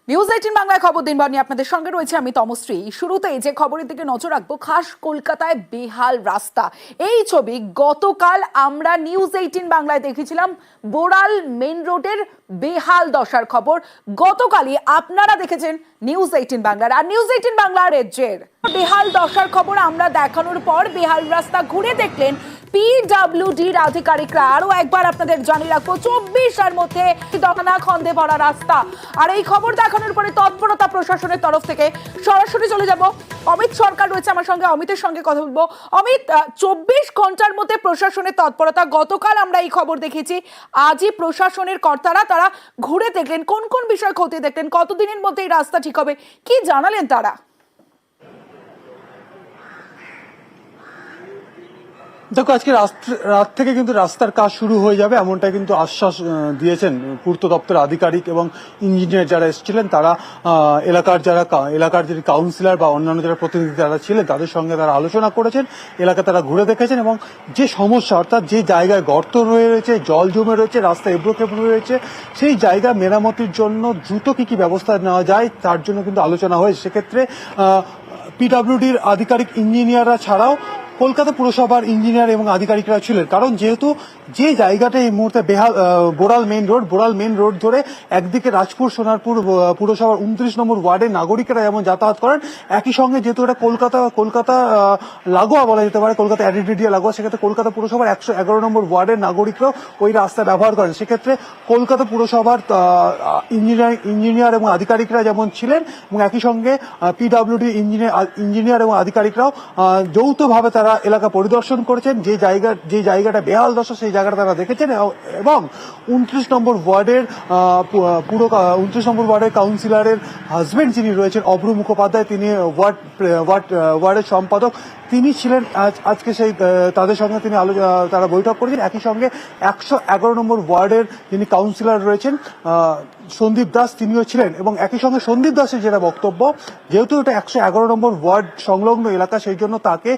News 18 বাংলায় খবর দিনবার নিয়ে আপনাদের সঙ্গে রয়েছে আমি তমশ্রী। শুরুতেই যে খবরের দিকে নজর রাখবো, খাস কলকাতায় বেহাল রাস্তা। এই ছবি গতকাল আমরা নিউজ 18 বাংলায় দেখেছিলাম। বোড়াল মেন রোডের বেহাল দশার খবর গতকালই আপনারা দেখেছেন নিউজ 18 বাংলার। আর নিউজ 18 বাংলার এর বেহাল দশার খবর আমরা দেখানোর পর বেহাল রাস্তা ঘুরে দেখলেন পিডব্লিউডির আধিকারিকরা। আরো একবার আপনাদের জানিয়ে রাখবো, 24 মধ্যে দহনা খন্দে ভরা রাস্তা। আর এই খবর দেখানোর পরে তৎপরতা প্রশাসনের তরফ থেকে। সরাসরি চলে যাব, অমিত সরকার রয়েছে আমার সঙ্গে, অমিতের সঙ্গে কথা বলবো। অমিত, 24 ঘন্টার মধ্যে প্রশাসনের তৎপরতা। গতকাল আমরা এই খবর দেখেছি, আজই প্রশাসনের কর্তারা তারা ঘুরে দেখলেন, কোন কোন বিষয় খতিয়ে দেখলেন, কতদিনের মধ্যে এই রাস্তা ঠিক হবে, কি জানালেন তারা? দেখো, আজকে রাত থেকে কিন্তু রাস্তার কাজ শুরু হয়ে যাবে এমনটাই কিন্তু আশ্বাস দিয়েছেন পূর্ত দপ্তরের আধিকারিক এবং ইঞ্জিনিয়ার যারা এসেছিলেন। তারা এলাকার যে কাউন্সিলর বা অন্যান্য যারা প্রতিনিধি যারা ছিলেন তাদের সঙ্গে তারা আলোচনা করেছেন, এলাকা তারা ঘুরে দেখেছেন এবং যে সমস্যা, অর্থাৎ যে জায়গায় গর্ত রয়েছে, জল জমে রয়েছে, রাস্তা এবড়ো খেবড়ো রয়েছে, সেই জায়গা মেরামতির জন্য দ্রুত কি ব্যবস্থা নেওয়া যায় তার জন্য কিন্তু আলোচনা হয়েছে। সেক্ষেত্রে পিডব্লিউডির আধিকারিক ইঞ্জিনিয়াররা ছাড়াও কলকাতা পুরসভার ইঞ্জিনিয়ার এবং আধিকারিকরা ছিলেন। কারণ যেহেতু যে জায়গাটা এই মুহূর্তে বোড়াল মেন রোড ধরে একদিকে রাজপুর সোনারপুর পুরসভার 29 নম্বর ওয়ার্ডের নাগরিকরা যেমন যাতায়াত করেন, একই সঙ্গে যেহেতু এটা কলকাতা লাগোয়া বলা যেতে পারে, কলকাতা অ্যাডিডিয়া লাগোয়া, সেক্ষেত্রে কলকাতা পুরসভার 111 নম্বর ওয়ার্ডের নাগরিকরাও ওই রাস্তা ব্যবহার করেন। সেক্ষেত্রে কলকাতা পুরসভার ইঞ্জিনিয়ার এবং আধিকারিকরা যেমন ছিলেন এবং একই সঙ্গে পিডব্লিউডি ইঞ্জিনিয়ার এবং আধিকারিকরাও যৌথভাবে তারা এলাকা পরিদর্শন করেছেন। যে জায়গাটা বেহাল দশা সেই জায়গাটা তারা দেখেছেন এবং 29 নম্বর ওয়ার্ডের কাউন্সিলরের হাজবেন্ড যিনি রয়েছেন অভ্র মুখোপাধ্যায়, তিনি ওয়ার্ডের সম্পাদক, তিনি ছিলেন আজকে সেই তাদের সঙ্গে তারা বৈঠক করেছেন। একই সঙ্গে 111 নম্বর ওয়ার্ডের যিনি কাউন্সিলর রয়েছেন সন্দীপ দাস, তিনিও ছিলেন। এবং একই সঙ্গে সন্দীপ দাসের যেটা বক্তব্য, যেহেতু এটা 111 নম্বর ওয়ার্ড সংলগ্ন এলাকা, সেই জন্য তাকে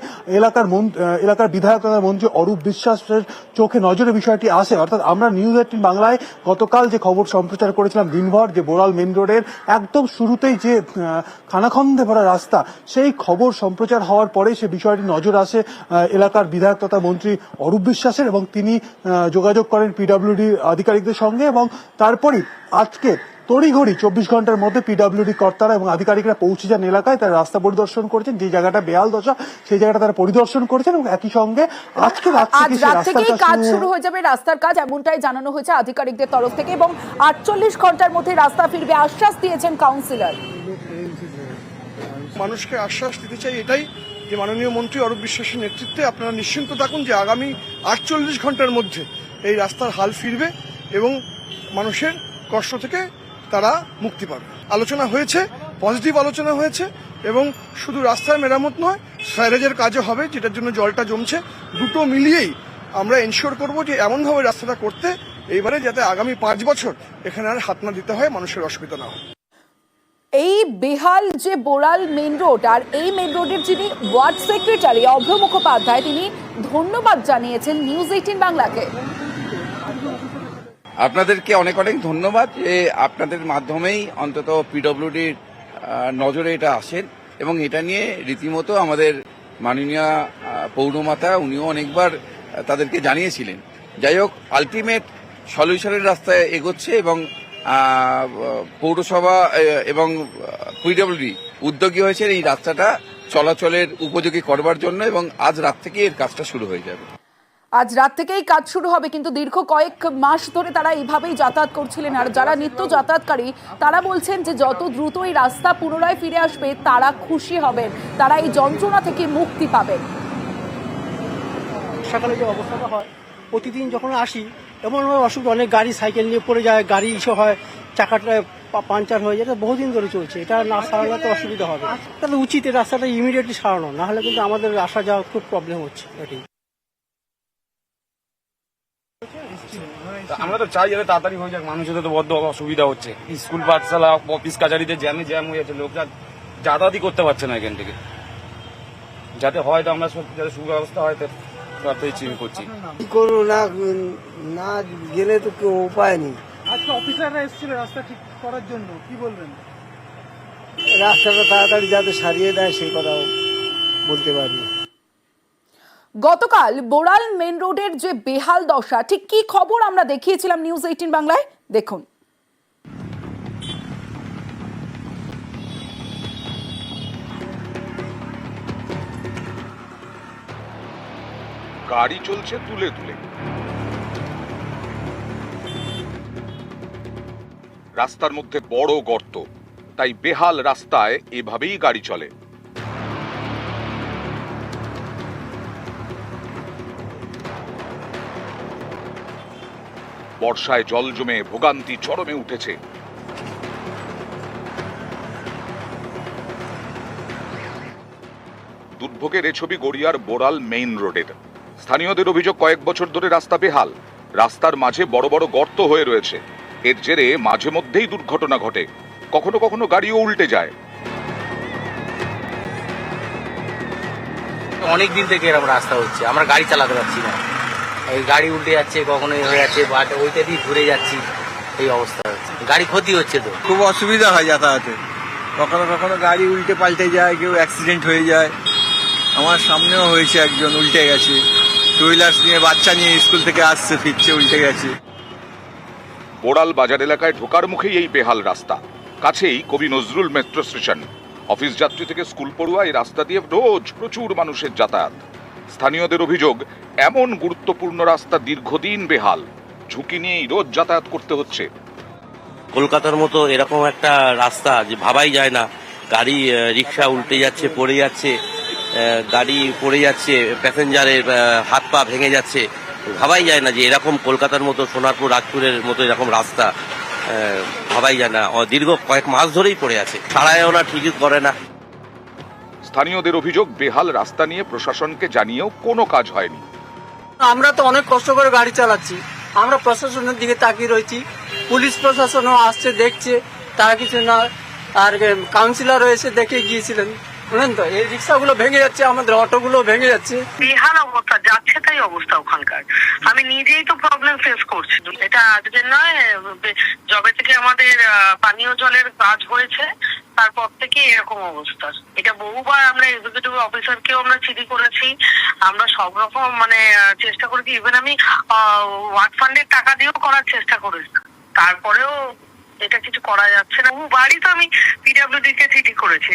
এলাকার বিধায়ক তথা মন্ত্রী অরূপ বিশ্বাসের চোখে নজরে বিষয়টি আসে। অর্থাৎ আমরা নিউজ 18 বাংলায় গতকাল যে খবর সম্প্রচার করেছিলাম দিনভর, যে বোড়াল মেন রোডের একদম শুরুতেই যে খানাখন্দে ভরা রাস্তা, সেই খবর সম্প্রচার হওয়ার পরে সে বিষয়টি নজর আসে এলাকার বিধায়ক তথা মন্ত্রী অরূপ বিশ্বাসের, এবং তিনি যোগাযোগ করেন পিডব্লিউডি আধিকারিকদের সঙ্গে। এবং তারপরই আজকে তড়িঘড়ি 24 ঘন্টার মধ্যে পিডব্লিউডি কর্তারা এবং আধিকারিকরা পৌঁছে যান এলাকায়। তারা রাস্তা পরিদর্শন করেছেন, যে জায়গাটা বেহাল দশা সেই জায়গাটা তারা পরিদর্শন করেছেন। এবং একই সঙ্গে আজকে রাত থেকেই কাজ শুরু হয়ে যাবে, রাস্তার কাজ, এমনটাই জানানো হয়েছে আধিকারিকদের তরফ থেকে। এবং 48 ঘন্টার মধ্যে রাস্তা ফিরবে আশ্বাস দিয়েছেন কাউন্সিলর। মানুষকে আশ্বাস দিতে চাই এটাই, যে মাননীয় মন্ত্রী অরূপ বিশ্বাসের নেতৃত্বে আপনারা নিশ্চিন্ত থাকুন যে আগামী 48 ঘন্টার মধ্যে এই রাস্তার হাল ফিরবে এবং মানুষের কষ্ট থেকে তারা মুক্তি পাবে। আলোচনা হয়েছে, পজিটিভ আলোচনা হয়েছে, এবং শুধু রাস্তার মেরামত নয়, স্যারেজের কাজও হবে, যেটার জন্য জলটা জমছে। দুটো মিলিয়েই আমরা এনশিওর করব যে এমনভাবে রাস্তাটা করতে এইবারে যাতে আগামী 5 বছর এখানে আর হাত না দিতে হয়, মানুষের অসুবিধা না হয়। এই বেহাল যে বোড়াল মেন রোড, আর এই মেন রোডের যিনি ওয়ার্ড সেক্রেটারি অভ্র মুখোপাধ্যায়, তিনি ধন্যবাদ জানিয়েছেন নিউজ 18 বাংলাকে। আপনাদেরকে অনেক অনেক ধন্যবাদ যে আপনাদের মাধ্যমেই অন্তত পিডব্লিউডির নজরে এটা আসেন, এবং এটা নিয়ে রীতিমতো আমাদের মাননীয় পৌরমাতা উনিও অনেকবার তাদেরকে জানিয়েছিলেন। যাই হোক, আলটিমেট সলিউশনের রাস্তায় এগোচ্ছে, এবং পৌরসভা এবং পিডব্লিউডি উদ্যোগী হয়েছে এই রাস্তাটা চলাচলের উপযোগী করবার জন্য, এবং আজ রাত থেকে এর কাজটা শুরু হয়ে যাবে। আজ রাত থেকেই কাজ শুরু হবে, কিন্তু দীর্ঘ কয়েক মাস ধরে তারা এইভাবেই যাতায়াত করছিলেন। আর যারা নিত্য যাতায়াতকারী তারা বলছেন যে যত দ্রুত এই রাস্তা পুনরায় ফিরে আসবে তারা খুশি হবেন, তারা এই যন্ত্রণা থেকে মুক্তি পাবেন। সকালে যে অবস্থাটা হয়, প্রতিদিন যখন আসি এমন অসুবিধা, অনেক গাড়ি সাইকেল নিয়ে পড়ে যায়, গাড়ি ইস্যু হয়, চাকাটা পাঞ্চার হয়ে যায়, বহুদিন ধরে চলছে। এটা না সারালে তো অসুবিধা হবে। তাহলে উচিত এই রাস্তাটা ইমিডিয়েটলি সারানো, না হলে কিন্তু আমাদের আসা যাওয়া খুব প্রবলেম হচ্ছে। এটাই আমরা তো চাই যাতে তাড়াতাড়ি হয়ে যাক, মানুষের তো বড্ড অসুবিধা হচ্ছে। স্কুল পাঠশালা অফিস কাছারিতে জ্যাম হয়ে যাচ্ছে, লোকরা যাতায়াতই করতে পারছে না এখান থেকে। যাতে হয় তো আমরা যাতে সুব্যবস্থা হয় তাতেই চিন্তা করছি। কি করবো, না গেলে তো কেউ উপায় নেই। আজকে অফিসাররা এসেছিল রাস্তা ঠিক করার জন্য, কি বলবেন? রাস্তাটা তাড়াতাড়ি যাতে সারিয়ে দেয় সেই কথাও বলতে পারি। গতকাল বোড়াল মেন রোডের যে বেহাল দশা, ঠিক কি খবর আমরা দেখিয়েছিলাম নিউজ 18 বাংলায়, দেখুন। গাড়ি চলছে তুলে তুলে, রাস্তার মধ্যে বড় গর্ত, তাই বেহাল রাস্তায় এভাবেই গাড়ি চলে। বর্ষায় জল জমে ভোগান্তি চরমে উঠেছে। দুর্ভোগের এ ছবি গড়িয়ার বোড়াল মেইন রোডের। স্থানীয়দের অভিযোগ, কয়েক বছর ধরে রাস্তা বেহাল, রাস্তার মাঝে বড় বড় গর্ত হয়ে রয়েছে। এর জেরে মাঝে মধ্যেই দুর্ঘটনা ঘটে, কখনো কখনো গাড়িও উল্টে যায়। অনেক দিন থেকে এরকম রাস্তা হচ্ছে, আমরা গাড়ি চালাতে পারছি না, এই গাড়ি উল্টে যাচ্ছে, কখনো হয়ে যাচ্ছে, বাট ওইটা দিয়ে ঘুরে যাচ্ছি, এই অবস্থা হচ্ছে, গাড়ি ক্ষতি হচ্ছে। তো খুব অসুবিধা হয় যাতায়াতে, কখনো কখনো গাড়ি উল্টে পাল্টে যায়, কেউ অ্যাক্সিডেন্ট হয়ে যায়। আমার সামনেও হয়েছে, একজন উল্টে গেছে, টু হুইলার্স নিয়ে বাচ্চা নিয়ে স্কুল থেকে আসছে, ফিরছে, উল্টে গেছে। বোড়াল বাজার এলাকায় ঢোকার মুখেই এই বেহাল রাস্তা, কাছেই কবি নজরুল মেট্রো স্টেশন। অফিস যাত্রী থেকে স্কুল পড়ুয়া এই রাস্তা দিয়ে রোজ প্রচুর মানুষের যাতায়াত। স্থানীয়দের অভিযোগ, এমন গুরুত্বপূর্ণ রাস্তা দীর্ঘদিন বেহাল, ঝুঁকি নিয়েই রোজ যাতায়াত করতে হচ্ছে। কলকাতার মতো এরকম একটা রাস্তা যে ভাবাই যায় না, গাড়ি রিক্সা উল্টে যাচ্ছে, পড়ে যাচ্ছে, গাড়ি পড়ে যাচ্ছে, প্যাসেঞ্জারের হাত পা ভেঙে যাচ্ছে, ভাবাই যায় না যে এরকম কলকাতার মতো, সোনারপুর রাজপুরের মতো এরকম রাস্তা ভাবাই যায় না। দীর্ঘ কয়েক মাস ধরেই পড়ে আছে, সারায়ও না, ঠিকই করে না। স্থানীয়দের অভিযোগ, বেহাল রাস্তা নিয়ে প্রশাসনকে জানিয়েও কোনো কাজ হয়নি। আমরা তো অনেক কষ্ট করে গাড়ি চালাচ্ছি, আমরা প্রশাসনের দিকে তাকিয়ে রয়েছি, পুলিশ প্রশাসনও আসছে, দেখছে, তারা কিছু না। আর কাউন্সিলর এসে দেখে গিয়েছিলেন, বুঝলেন তো, এই রিক্সাগুলো ভেঙে যাচ্ছে, আমাদের অটোগুলো ভেঙে যাচ্ছে, বেহাল অবস্থা, যাচ্ছে তাই অবস্থা ওখানকার। আমি নিজেই তো প্রবলেম ফেস করছি, এটা আজকের নয়, যবে থেকে আমাদের পানীয় জলের কাজ হয়েছে তারপর থেকে এরকম অবস্থা। এটা বহুবার আমরা এক্সিকিউটিভ অফিসারকেও আমরা চিঠি করেছি, আমরা সব রকম চেষ্টা করেছি, ইভেন আমি ওয়ার্ড ফান্ডের টাকা দিয়েও করার চেষ্টা করেছি, তারপরেও এটা কিছু করা যাচ্ছে না। বাড়ি তো আমি পিডব্লিউডি কে চিঠি করেছি,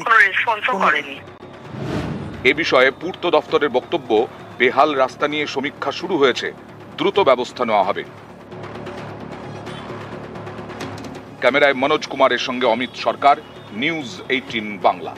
কোনো রেসপন্সও করেনি। এ বিষয়ে পূর্ত দফতরের বক্তব্য, বেহাল রাস্তা নিয়ে সমীক্ষা শুরু হয়েছে, দ্রুত ব্যবস্থা নেওয়া হবে। ক্যামেরায় মনোজ কুমারের সঙ্গে অমিত সরকার, নিউজ 18 বাংলা।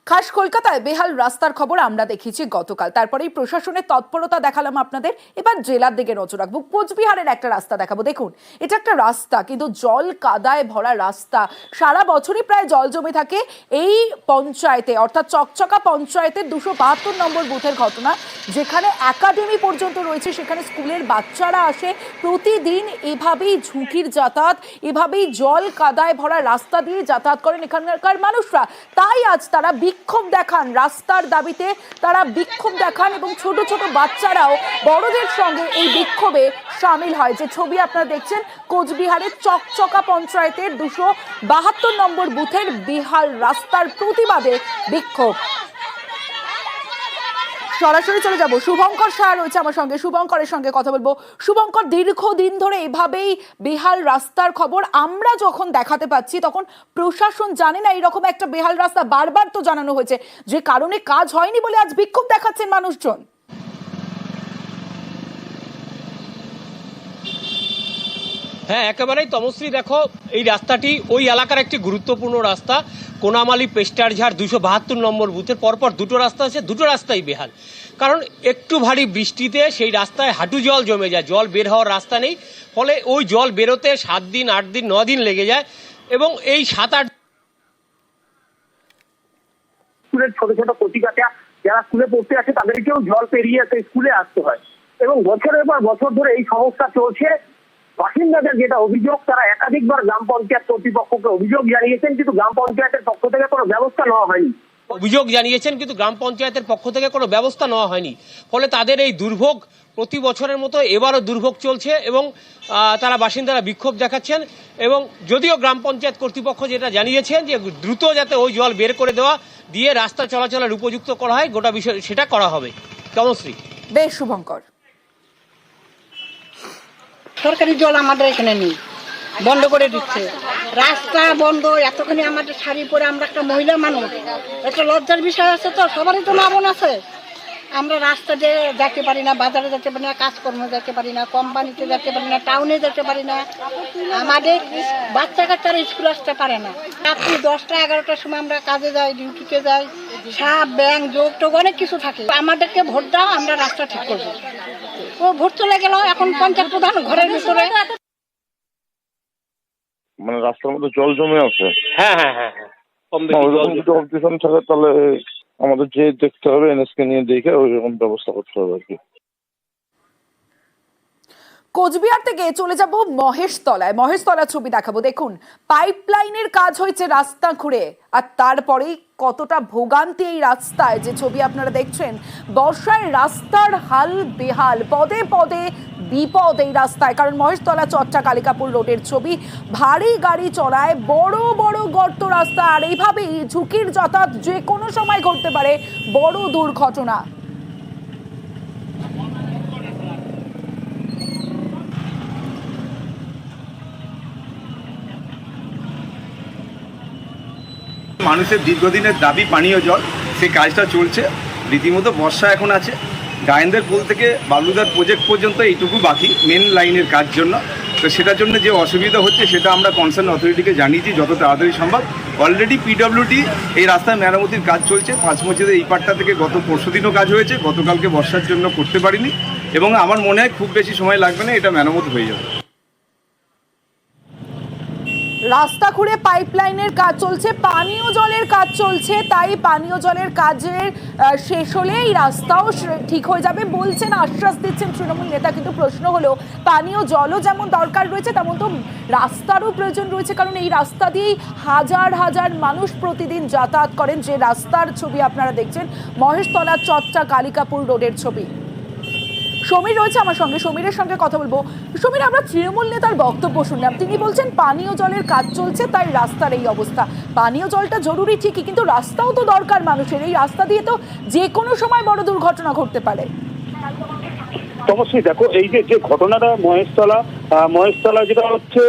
খাস কলকাতায় বেহাল রাস্তার খবর আমরা দেখিয়েছি গতকাল, তারপরেই প্রশাসনের তৎপরতা দেখালাম আপনাদের। এবার জেলার দিকে নজর রাখবো, কোচবিহারের একটা রাস্তা দেখাবো। দেখুন, এটা একটা রাস্তা, কিন্তু জল কাদায় ভরা রাস্তা, সারা বছরই প্রায় জল জমে থাকে এই পঞ্চায়েতে, অর্থাৎ চকচকা পঞ্চায়েতের 272 নম্বর বুথের ঘটনা, যেখানে একাডেমি পর্যন্ত রয়েছে, সেখানে স্কুলের বাচ্চারা আসে, প্রতিদিন এভাবেই ঝুঁকির যাতায়াত, এভাবেই জল কাদায় ভরা রাস্তা দিয়ে যাতায়াত করেন এখানকার মানুষরা। তাই আজ তারা বিক্ষোভ দেখান, রাস্তার দাবিতে তারা বিক্ষোভ দেখান, এবং ছোট ছোট বাচ্চারাও বড়দের সঙ্গে এই বিক্ষোভে সামিল হয়। যে ছবি আপনারা দেখছেন, কোচবিহারের চকচকা পঞ্চায়েতের 272 নম্বর বুথের বেহাল রাস্তার প্রতিবাদে বিক্ষোভ। সরাসরি চলে যাব, শুভঙ্কর শাহ রয়েছে আমার সঙ্গে, শুভঙ্করের সঙ্গে কথা বলবো। শুভঙ্কর, দীর্ঘদিন ধরে এভাবেই বেহাল রাস্তার খবর আমরা যখন দেখাতে পাচ্ছি, তখন প্রশাসন জানে না এরকম একটা বেহাল রাস্তা, বারবার তো জানানো হয়েছে, যে কারণে কাজ হয়নি বলে আজ বিক্ষোভ দেখাচ্ছেন মানুষজন। হ্যাঁ, একেবারেই তমশ্রী, দেখো এই রাস্তাটি ওই এলাকার একটি গুরুত্বপূর্ণ রাস্তা, কোনামালি পেস্টারঝাড় 272 নম্বর বুথের পরপর দুটো রাস্তা আছে, দুটো রাস্তাই বেহাল। কারণ একটু ভারী বৃষ্টিতে সেই রাস্তায় হাঁটু জল জমে যায়, জল বের হওয়ার রাস্তা নেই, ফলে ওই জল বেরোতে 7 দিন 8 দিন 9 দিন লেগে যায়। এবং এই 7-8 স্কুলের ছোট ছোট কচিকাঁচা যারা স্কুলে পড়তে আসে তাদেরকেও জল পেরিয়ে স্কুলে আসতে হয়, এবং বছরের পর বছর ধরে এই সমস্যা চলছে। বাসিন্দাদের যেটা অভিযোগ, তারা একাধিকবার গ্রাম পঞ্চায়েত কর্তৃপক্ষকে অভিযোগ জানিয়েছেন, কিন্তু গ্রাম পঞ্চায়েতের পক্ষ থেকে কোনো ব্যবস্থা নেওয়া হয়নি। অভিযোগ জানিয়েছেন, কিন্তু গ্রাম পঞ্চায়েতের পক্ষ থেকে কোনো ব্যবস্থা নেওয়া হয়নি। ফলে তাদের এই দুর্ভোগ প্রতি বছরের মতো এবারও দুর্ভোগ চলছে এবং তারা বাসিন্দারা বিক্ষোভ দেখাচ্ছেন। এবং যদিও গ্রাম পঞ্চায়েত কর্তৃপক্ষ যেটা জানিয়েছেন যে দ্রুত যাতে ওই জল বের করে দেওয়া দিয়ে রাস্তা চলাচলের উপযুক্ত করা হয়, গোটা বিষয় সেটা করা হবে। তমশ্রী। বেশ শুভঙ্কর। সরকারি জল আমাদের এখানে নেই, বন্ধ করে দিচ্ছে, রাস্তা বন্ধ। এতখানি আমাদের শাড়ি পরে আমরা একটা মহিলা মানুষ, একটা লজ্জার বিষয় আছে। তো সবারই তো মা বোন আছে, আমরা রাস্তা দিয়ে যেতে পারি না, বাজারে যেতে পারি না, কাজকর্মে যেতে পারি না, কোম্পানিতে যেতে পারি না, টাউনে যেতে পারি না। আমাদের বাচ্চা কাচ্চারা স্কুল আসতে পারে না। রাত্রি 10টা 11টার সময় আমরা কাজে যাই, ডিউটিতে যাই, সাপ ব্যাংক যোগ টোগ অনেক কিছু থাকে। আমাদেরকে ভোট দাও, আমরা রাস্তা ঠিক করবো। ও ভোট চলে গেল, এখন পঞ্চায়েত প্রধান ঘরের ভিতরে। মানে রাস্তার মধ্যে জল জমে আছে। হ্যাঁ হ্যাঁ হ্যাঁ হ্যাঁ, কম বেশি জল যদি অবজেকশন থাকে তাহলে আমাদের যে দেখতে হবে, এনএসকে নিয়ে দেখে ওই রকম ব্যবস্থা করতে হবে আর কি। কোচবিহার থেকে চলে যাব মহেশতলায়। মহেশতলার ছবি দেখাবো। দেখুন, পাইপলাইনের কাজ হয়েছে রাস্তা খুঁড়ে, আর তারপরেই কতটা ভোগান্তি এই রাস্তায়। যে ছবি আপনারা দেখছেন, বর্ষায় রাস্তার হাল বেহাল, পদে পদে বিপদ এই রাস্তায়। কারণ মহেশতলা চট্টা কালিকাপুর রোডের ছবি, ভারী গাড়ি চড়ায় বড় বড় গর্ত রাস্তা, আর এইভাবেই ঝুঁকির যাতায়াত যে কোনো সময় ঘটতে পারে বড় দুর্ঘটনা। মানুষের দীর্ঘদিনের দাবি পানীয় জল, সেই কাজটা চলছে। রীতিমতো বর্ষা এখন আছে, গায়েন্দের পোল থেকে বালুদার প্রজেক্ট পর্যন্ত এইটুকু বাকি মেন লাইনের কাজ জন্য। তো সেটার জন্য যে অসুবিধা হচ্ছে সেটা আমরা কনসার্ন অথরিটিকে জানিয়েছি যত তাড়াতাড়ি সম্ভব। অলরেডি পিডব্লিউডি এই রাস্তায় মেরামতির কাজ চলছে। 5 মসজিদের এই পাটটা থেকে গত পরশুদিনও কাজ হয়েছে, গতকালকে বর্ষার জন্য করতে পারিনি, এবং আমার মনে হয় খুব বেশি সময় লাগবে না, এটা মেরামত হয়ে যাবে। রাস্তা খুঁড়ে পাইপলাইনের কাজ চলছে, পানীয় জলের কাজ চলছে, তাই পানীয় জলের কাজের শেষ হলে এই রাস্তাও ঠিক হয়ে যাবে বলছেন, আশ্বাস দিচ্ছেন তৃণমূল নেতা। কিন্তু প্রশ্ন হলো, পানীয় জলও যেমন দরকার রয়েছে তেমন তো রাস্তারও প্রয়োজন রয়েছে, কারণ এই রাস্তা দিয়েই হাজার হাজার মানুষ প্রতিদিন যাতায়াত করেন। যে রাস্তার ছবি আপনারা দেখছেন, মহেশতলা চট্টা কালিকাপুর রোডের ছবি। সমীর রয়েছে আমার সঙ্গে, সমীরের সঙ্গে কথা বলবো। সমীর, আমরা তৃণমূল নেতার বক্তব্য শুনলাম, তিনি বলছেন পানীয় জলের কাজ চলছে তাই রাস্তার এই অবস্থা। পানীয় জলটা জরুরি ঠিকই, কিন্তু রাস্তাও তো দরকার মানুষের। এই রাস্তা দিয়ে তো যে কোনো সময় বড় দুর্ঘটনা ঘটতে পারে। অবশ্যই দেখো, এই যে ঘটনাটা মহেশতলা যেটা হচ্ছে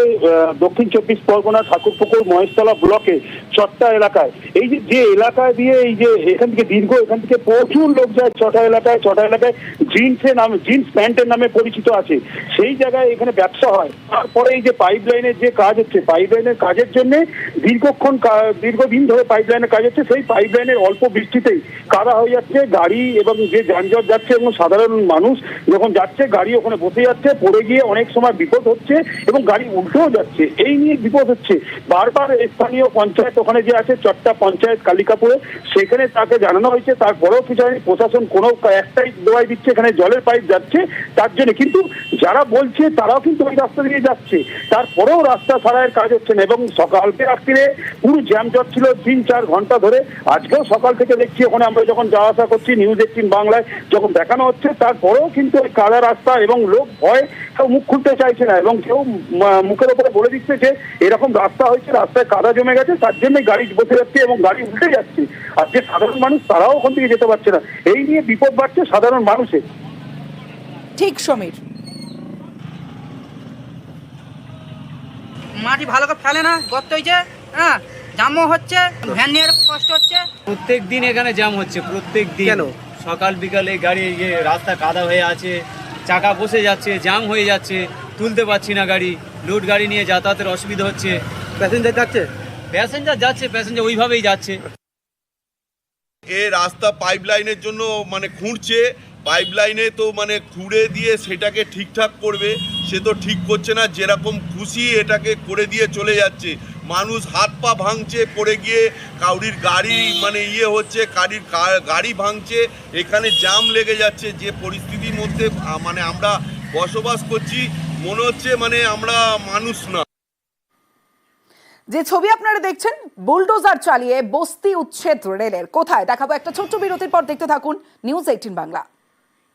দক্ষিণ 24 পরগনা ঠাকুরপুকুর মহেশতলা ব্লকে চট্টা এলাকায়, এই যে এলাকায় দিয়ে এই যে এখান থেকে প্রচুর লোক যায় চট্টা এলাকায় জিন্স প্যান্টের নামে পরিচিত আছে, সেই জায়গায় এখানে ব্যবসা হয়। তারপরে এই যে পাইপলাইনের যে কাজ হচ্ছে, পাইপলাইনের কাজের জন্য দীর্ঘদিন ধরে পাইপলাইনের কাজ হচ্ছে, সেই পাইপলাইনের অল্প বৃষ্টিতেই কাদা হয়ে যাচ্ছে গাড়ি, এবং যে যানজট যাচ্ছে, এবং সাধারণ মানুষ যখন যাচ্ছে গাড়ি ওখানে বসে যাচ্ছে, পড়ে গিয়ে অনেক সময় বিপদ হচ্ছে এবং গাড়ি উল্টেও যাচ্ছে। এই নিয়ে বিপদ হচ্ছে। বারবার স্থানীয় পঞ্চায়েত ওখানে যে আছে চট্টা পঞ্চায়েত কালিকাপুরে, সেখানে তাকে জানানো হয়েছে, তারপরেও কিছু হয়নি। প্রশাসন কোনো একটাই দোয়াই দিচ্ছে, এখানে জলের পাইপ যাচ্ছে তার জন্য, কিন্তু যারা বলছে তারাও কিন্তু ওই রাস্তা দিয়ে যাচ্ছে, তারপরেও রাস্তা সারাইয়ের কাজ হচ্ছে না। এবং সকালকে রাত্রিরে পুরো জ্যামজট ছিল 3-4 ঘন্টা ধরে। আজকেও সকাল থেকে দেখছি ওখানে আমরা যখন যাওয়া আসা করছি, নিউজ 18 বাংলায় যখন দেখানো হচ্ছে, তারপরেও কিন্তু ওই কাদা রাস্তা, এবং লোক ভয় কেউ মুখ খুলতে চাইছে না, এবং কেউ মুখের উপরে বলে দিচ্ছে যে এরকম রাস্তা হয়েছে, রাস্তায় কাদা জমে গেছে, তার জন্য গাড়ি বসে যাচ্ছে এবং গাড়ি উল্টে যাচ্ছে। আর যে সাধারণ মানুষ তারাও ওখান থেকে যেতে পারছে না, এই নিয়ে বিপদ বাড়ছে সাধারণ মানুষের। ঠিক সমীর, মাটি ভালো করে ফেলে না, গর্ত হয়েছে, হ্যাঁ, জামও হচ্ছে, ভ্যান নিয়ে কষ্ট হচ্ছে। প্রত্যেক দিন এখানে জ্যাম হচ্ছে, প্রত্যেক দিন। কেন? সকাল বিকালে গাড়ি, রাস্তা কাদা হয়ে আছে, চাকা বসে যাচ্ছে, জ্যাম হয়ে যাচ্ছে, তুলতে পারছি না গাড়ি, লোড গাড়ি নিয়ে যাতায়াতের অসুবিধা হচ্ছে। প্যাসেঞ্জার যাচ্ছে, প্যাসেঞ্জার ওইভাবেই যাচ্ছে। এ রাস্তা পাইপলাইনের জন্য মানে খুঁড়ছে, পাইপলাইনে তো মানে খুঁড়ে দিয়ে সেটাকে ঠিকঠাক করবে, সে তো ঠিক করছে না, যেরকম খুশি এটাকে করে দিয়ে চলে যাচ্ছে। মানুষ হাত পা ভাঙছে, পড়ে গিয়ে কাউরির গাড়ি মানে হচ্ছে, গাড়ি ভাঙছে, এখানে জ্যাম লেগে যাচ্ছে। যে পরিস্থিতির মধ্যে মানে আমরা বসবাস করছি, মনে হচ্ছে মানে আমরা মানুষ না। যে ছবি আপনারা দেখছেন, বুলডোজার চালিয়ে বস্তি উচ্ছেদ রেলের, কোথায় দেখাবো একটা ছোট্ট বিরতির পর। দেখতে থাকুন নিউজ 18 বাংলা।